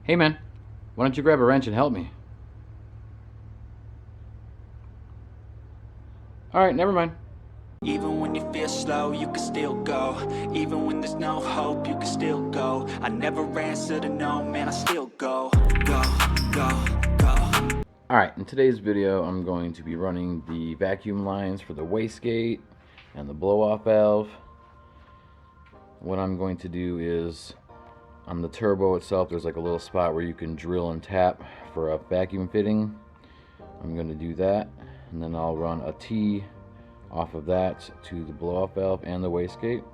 Hey man, why don't you grab a wrench and help me? Alright, never mind. Even when you feel slow, you can still go. Even when there's no hope, you can still go. I never answer to no, man, I still go. Go, go, go. Alright, in today's video I'm going to be running the vacuum lines for the wastegate and the blow-off valve. What I'm going to do is, on the turbo itself, there's like a little spot where you can drill and tap for a vacuum fitting. I'm going to do that, and then I'll run a T off of that to the blow-off valve and the wastegate.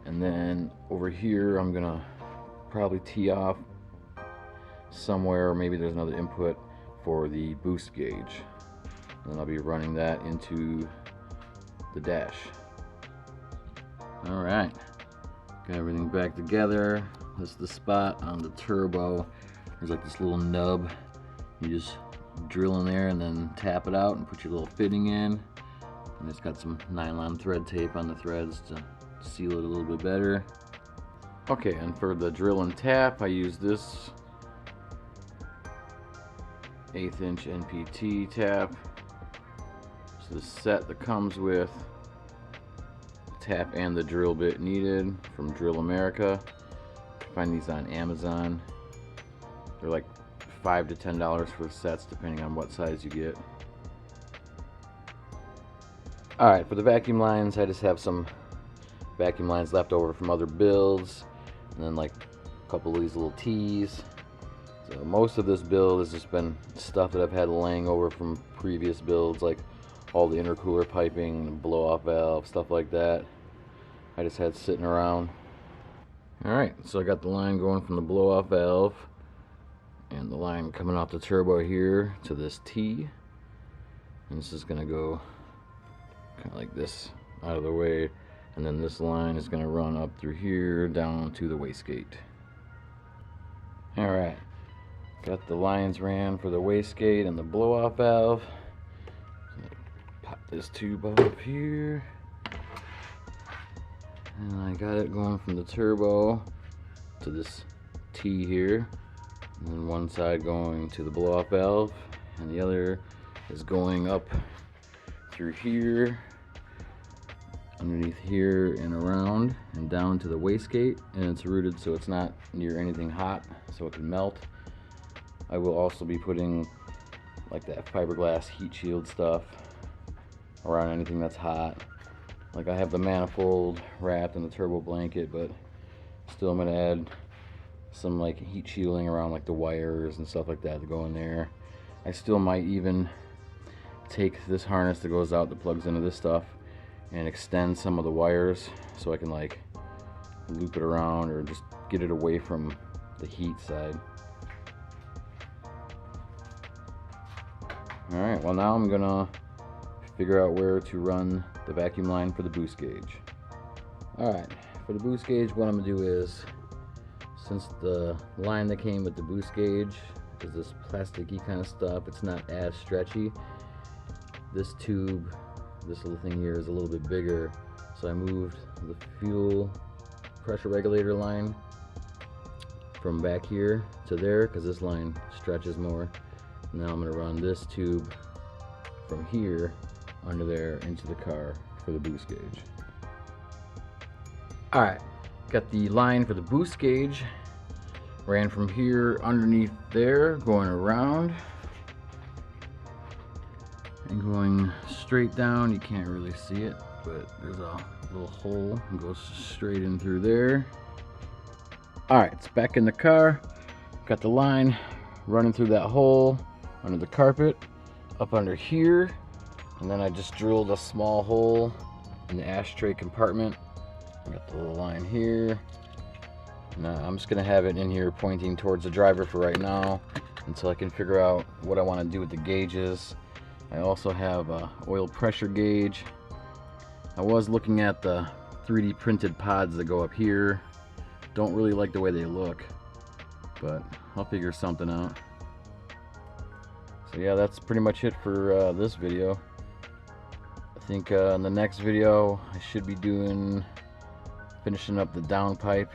And then over here I'm going to probably tee off somewhere, or maybe there's another input for the boost gauge. And then I'll be running that into the dash. Alright, got everything back together. This is the spot on the turbo. There's like this little nub. You just drill in there and then tap it out and put your little fitting in. And it's got some nylon thread tape on the threads to seal it a little bit better. Okay, and for the drill and tap, I use this 1/8 inch NPT tap. So the set that comes with the tap and the drill bit needed from Drill America. You can find these on Amazon. They're like $5 to $10 for sets depending on what size you get. Alright, for the vacuum lines, I just have some vacuum lines left over from other builds, and then like a couple of these little T's. So most of this build has just been stuff that I've had laying over from previous builds, like all the intercooler piping, blow-off valve, stuff like that. I just had sitting around. Alright, so I got the line going from the blow-off valve and the line coming off the turbo here to this T. And this is going to go kind of like this out of the way, and then this line is going to run up through here down to the wastegate. Alright, got the lines ran for the wastegate and the blow-off valve. Pop this tube up here, and I got it going from the turbo to this T here, and then one side going to the blow-off valve and the other is going up through here, underneath here and around and down to the wastegate, and it's rooted so it's not near anything hot so it can melt. I will also be putting like that fiberglass heat shield stuff around anything that's hot. Like I have the manifold wrapped in the turbo blanket, but still I'm going to add some like heat shielding around like the wires and stuff like that to go in there. I still might even take this harness that goes out that plugs into this stuff and extend some of the wires so I can like loop it around or just get it away from the heat side. Alright, well now I'm gonna figure out where to run the vacuum line for the boost gauge. Alright, for the boost gauge, what I'm gonna do is, since the line that came with the boost gauge is this plasticky kind of stuff, it's not as stretchy. This tube, this little thing here, is a little bit bigger, so I moved the fuel pressure regulator line from back here to there because this line stretches more. Now I'm going to run this tube from here under there into the car for the boost gauge. Alright, got the line for the boost gauge, ran from here underneath there, going around and going straight down. You can't really see it, but there's a little hole and goes straight in through there. Alright, it's back in the car. Got the line running through that hole under the carpet, up under here, and then I just drilled a small hole in the ashtray compartment. I got the little line here. Now I'm just gonna have it in here pointing towards the driver for right now until I can figure out what I want to do with the gauges. I also have a oil pressure gauge. I was looking at the 3D printed pods that go up here. Don't really like the way they look, but I'll figure something out. So yeah, that's pretty much it for this video. I think in the next video I should be finishing up the downpipe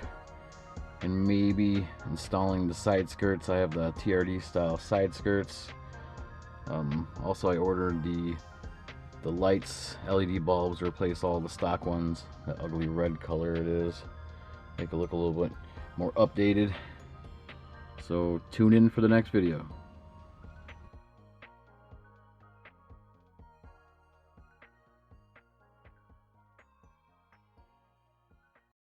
and maybe installing the side skirts. I have the TRD style side skirts. Also, I ordered the lights, LED bulbs, to replace all the stock ones. That ugly red color it is. Make it look a little bit more updated. So tune in for the next video.